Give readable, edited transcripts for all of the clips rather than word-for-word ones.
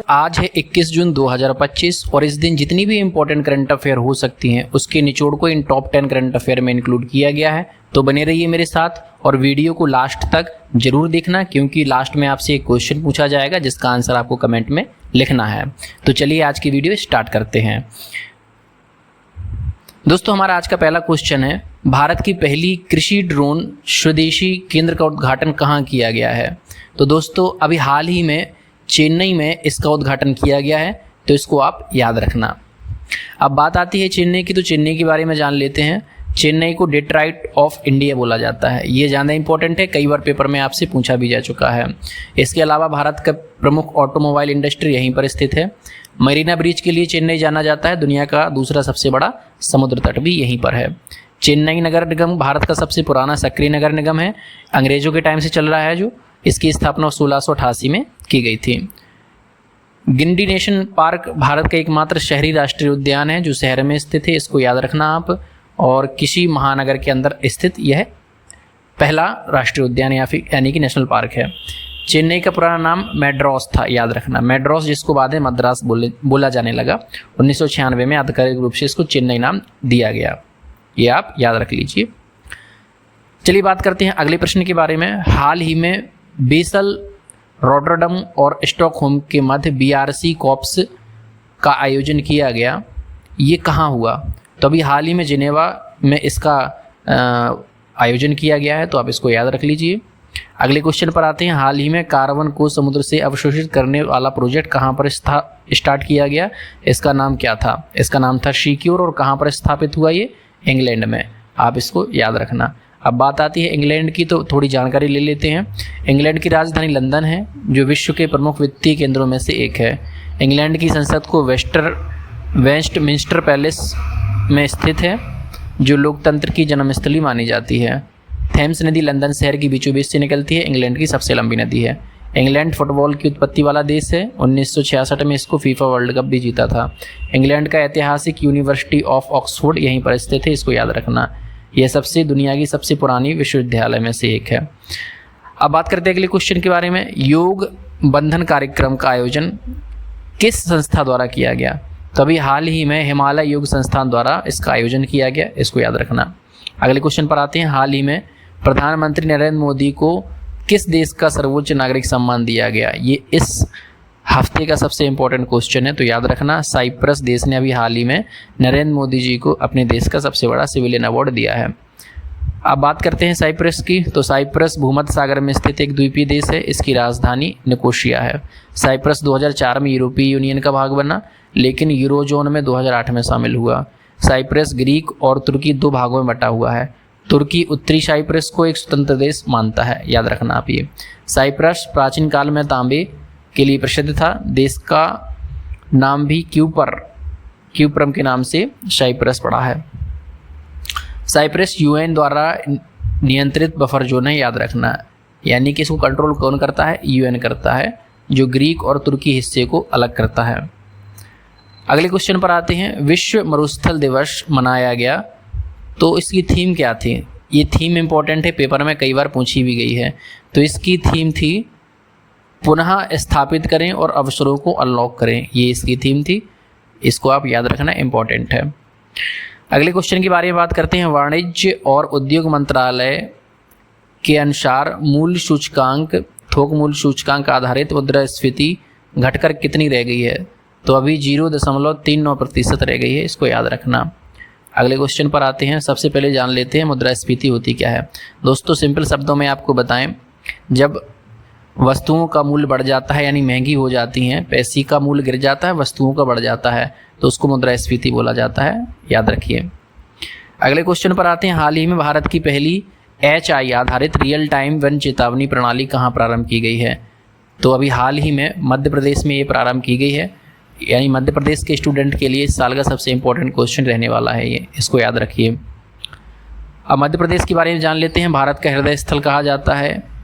आज है 21 जून 2025 और इस दिन जितनी भी इंपॉर्टेंट करंट अफेयर हो सकती हैं उसके निचोड़ को इन टॉप 10 करंट अफेयर में इंक्लूड किया गया है। तो बने रहिए मेरे साथ और वीडियो को लास्ट तक जरूर देखना, क्योंकि लास्ट में आपसे एक क्वेश्चन पूछा जाएगा जिसका आंसर आपको कमेंट में लिखना है। तो चलिए आज की वीडियो स्टार्ट करते हैं। दोस्तों हमारा आज का पहला क्वेश्चन है, भारत की पहली कृषि ड्रोन स्वदेशी केंद्र का उद्घाटन कहाँ किया गया है? तो दोस्तों अभी हाल ही में चेन्नई में इसका उद्घाटन किया गया है, तो इसको आप याद रखना। अब बात आती है चेन्नई की, तो चेन्नई के बारे में जान लेते हैं। चेन्नई को डेट्रॉइट ऑफ इंडिया बोला जाता है, ये ज़्यादा इंपॉर्टेंट है, कई बार पेपर में आपसे पूछा भी जा चुका है। इसके अलावा भारत का प्रमुख ऑटोमोबाइल इंडस्ट्री यहीं पर स्थित है। मरीना ब्रिज के लिए चेन्नई जाना जाता है, दुनिया का दूसरा सबसे बड़ा समुद्र तट भी यहीं पर है। चेन्नई नगर निगम भारत का सबसे पुराना सक्रिय नगर निगम है, अंग्रेजों के टाइम से चल रहा है, जो इसकी स्थापना 1688 में की गई थी। गिंडी नेशनल पार्क भारत का एकमात्र शहरी राष्ट्रीय उद्यान है जो शहर में स्थित है, इसको याद रखना आप। और किसी महानगर के अंदर स्थित यह पहला राष्ट्रीय उद्यान यानी कि नेशनल पार्क है। चेन्नई का पुराना नाम मैड्रॉस था, याद रखना, मैड्रॉस, जिसको बाद में मद्रास बोला जाने लगा। 1996 में आधिकारिक रूप से इसको चेन्नई नाम दिया गया, ये आप याद रख लीजिए। चलिए बात करते हैं अगले प्रश्न के बारे में। हाल ही में बेसल, रॉटरडम और स्टॉकहोम के मध्य BRC कॉप्स का आयोजन किया गया, ये कहाँ हुआ? तो अभी हाल ही में जिनेवा में इसका आयोजन किया गया है, तो आप इसको याद रख लीजिए। अगले क्वेश्चन पर आते हैं। हाल ही में कार्बन को समुद्र से अवशोषित करने वाला प्रोजेक्ट कहाँ पर स्टार्ट किया गया? इसका नाम क्या था? इसका नाम था सिक्योर, और कहाँ पर स्थापित हुआ ये? इंग्लैंड में, आप इसको याद रखना। अब बात आती है इंग्लैंड की, तो थोड़ी जानकारी ले लेते हैं। इंग्लैंड की राजधानी लंदन है, जो विश्व के प्रमुख वित्तीय केंद्रों में से एक है। इंग्लैंड की संसद को वेस्टमिंस्टर पैलेस में स्थित है, जो लोकतंत्र की जन्मस्थली मानी जाती है। थेम्स नदी लंदन शहर की बीचों बीच से निकलती है, इंग्लैंड की सबसे लंबी नदी है। इंग्लैंड फुटबॉल की उत्पत्ति वाला देश है, 1966 में इसको फीफा वर्ल्ड कप भी जीता था। इंग्लैंड का ऐतिहासिक यूनिवर्सिटी ऑफ ऑक्सफोर्ड यहीं पर स्थित है, इसको याद रखना। यह दुनिया की सबसे पुरानी विश्वविद्यालय में से एक है। अब बात करते हैं अगले क्वेश्चन के बारे में। योग बंधन कार्यक्रम का आयोजन किस संस्था द्वारा किया गया? तो अभी हाल ही में हिमालय योग संस्थान द्वारा इसका आयोजन किया गया, इसको याद रखना। अगले क्वेश्चन पर आते हैं। हाल ही में प्रधानमंत्री नरेंद्र मोदी को किस देश का सर्वोच्च नागरिक सम्मान दिया गया? ये इस हफ्ते का सबसे इंपॉर्टेंट क्वेश्चन है, तो याद रखना। साइप्रस देश ने अभी हाल ही में नरेंद्र मोदी जी को अपने देश का सबसे बड़ा सिविलियन अवार्ड दिया है। अब बात करते हैं साइप्रस की, तो साइप्रस भूमध्य सागर में स्थित एक द्वीपीय देश है, इसकी राजधानी निकोशिया है। साइप्रस 2004 में यूरोपीय यूनियन का भाग बना, लेकिन यूरोजोन में 2008 में शामिल हुआ। साइप्रस ग्रीक और तुर्की दो भागों में बटा हुआ है। तुर्की उत्तरी साइप्रस को एक स्वतंत्र देश मानता है, याद रखना आप ये। साइप्रस प्राचीन काल में तांबे के लिए प्रसिद्ध था। देश का नाम भी क्यूप्रम के नाम से साइप्रस पड़ा है। साइप्रस UN द्वारा नियंत्रित बफर जोन है, याद रखना, यानी कि इसको कंट्रोल कौन करता है? UN करता है, जो ग्रीक और तुर्की हिस्से को अलग करता है। अगले क्वेश्चन पर आते हैं। विश्व मरुस्थल दिवस मनाया गया, तो इसकी थीम क्या थी? ये थीम इंपॉर्टेंट है, पेपर में कई बार पूछी भी गई है। तो इसकी थीम थी पुनः स्थापित करें और अवसरों को अनलॉक करें, ये इसकी थीम थी, इसको आप याद रखना, इंपॉर्टेंट है। अगले क्वेश्चन के बारे में बात करते हैं। वाणिज्य और उद्योग मंत्रालय के अनुसार मूल सूचकांक, थोक मूल सूचकांक आधारित मुद्रास्फीति घटकर कितनी रह गई है? तो अभी 0.39% रह गई है, इसको याद रखना। अगले क्वेश्चन पर आते हैं। सबसे पहले जान लेते हैं मुद्रास्फीति होती क्या है। दोस्तों सिंपल शब्दों में आपको बताएं, जब वस्तुओं का मूल्य बढ़ जाता है यानी महंगी हो जाती हैं, पैसे का मूल्य गिर जाता है, वस्तुओं का बढ़ जाता है, तो उसको मुद्रास्फीति बोला जाता है, याद रखिए। अगले क्वेश्चन पर आते हैं। हाल ही में भारत की पहली HI आधारित रियल टाइम वन चेतावनी प्रणाली कहाँ प्रारंभ की गई है? तो अभी हाल ही में मध्य प्रदेश में ये प्रारंभ की गई है, यानी मध्य प्रदेश के स्टूडेंट के लिए इस साल का सबसे इंपॉर्टेंट क्वेश्चन रहने वाला है ये, इसको याद रखिए। अब मध्य प्रदेश के बारे में जान लेते हैं। भारत का हृदय स्थल कहा जाता है।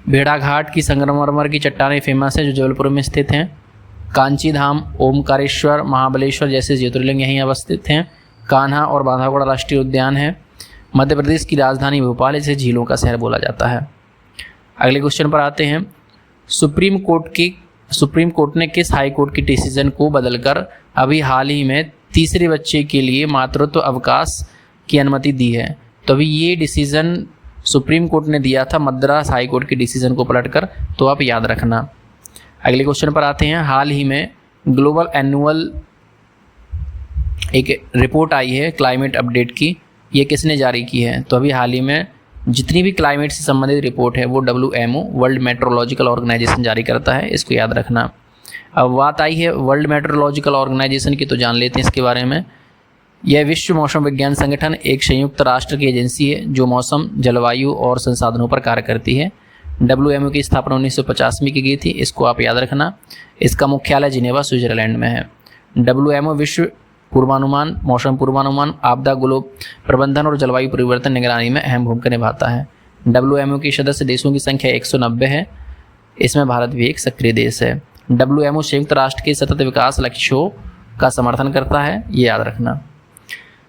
भेड़ाघाट की संगमरमर की चट्टानें फेमस है, जो जबलपुर में स्थित हैं। कांची धाम, ओमकारेश्वर, महाबलेश्वर जैसे ज्योतिर्लिंग यहीं अवस्थित हैं। कान्हा और बांधवगढ़ राष्ट्रीय उद्यान है। मध्य प्रदेश की राजधानी भोपाल, इसे झीलों का शहर बोला जाता है। अगले क्वेश्चन पर आते हैं। सुप्रीम कोर्ट के सुप्रीम कोर्ट ने किस हाई कोर्ट के डिसीजन को बदलकर अभी हाल ही में तीसरे बच्चे के लिए मातृत्व अवकाश की अनुमति दी है? तो अभी ये डिसीजन सुप्रीम कोर्ट ने दिया था मद्रास हाई कोर्ट के डिसीजन को पलटकर, तो आप याद रखना। अगले क्वेश्चन पर आते हैं। हाल ही में ग्लोबल एनुअल एक रिपोर्ट आई है क्लाइमेट अपडेट की, ये किसने जारी की है? तो अभी हाल ही में जितनी भी क्लाइमेट से संबंधित रिपोर्ट है वो WMO वर्ल्ड मेट्रोलॉजिकल ऑर्गेनाइजेशन जारी करता है, इसको याद रखना। अब बात आई है वर्ल्ड मेट्रोलॉजिकल ऑर्गेनाइजेशन की, तो जान लेते हैं इसके बारे में। यह विश्व मौसम विज्ञान संगठन एक संयुक्त राष्ट्र की एजेंसी है जो मौसम, जलवायु और संसाधनों पर कार्य करती है। WMO की स्थापना 1950 में की गई थी, इसको आप याद रखना। इसका मुख्यालय जिनेवा स्विट्जरलैंड में है। WMO विश्व पूर्वानुमान, मौसम पूर्वानुमान, आपदा, ग्लोब प्रबंधन और जलवायु परिवर्तन निगरानी में अहम भूमिका निभाता है। WMO के सदस्य देशों की संख्या 190 है, इसमें भारत भी एक सक्रिय देश है। WMO संयुक्त राष्ट्र के सतत विकास लक्ष्यों का समर्थन करता है, ये याद रखना।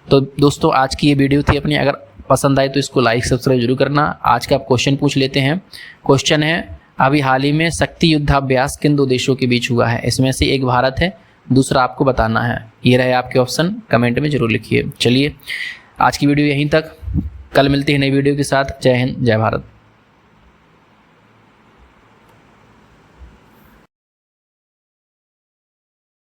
तो दोस्तों आज की ये वीडियो थी अपनी, अगर पसंद आए तो इसको लाइक सब्सक्राइब जरूर करना। आज का आप क्वेश्चन पूछ लेते हैं। क्वेश्चन है, अभी हाल ही में शक्ति युद्धाभ्यास किन दो देशों के बीच हुआ है? इसमें से एक भारत है, दूसरा आपको बताना है। ये रहे आपके ऑप्शन, कमेंट में जरूर लिखिए। चलिए आज की वीडियो यहीं तक, कल मिलते हैं नई वीडियो के साथ। जय हिंद, जय भारत।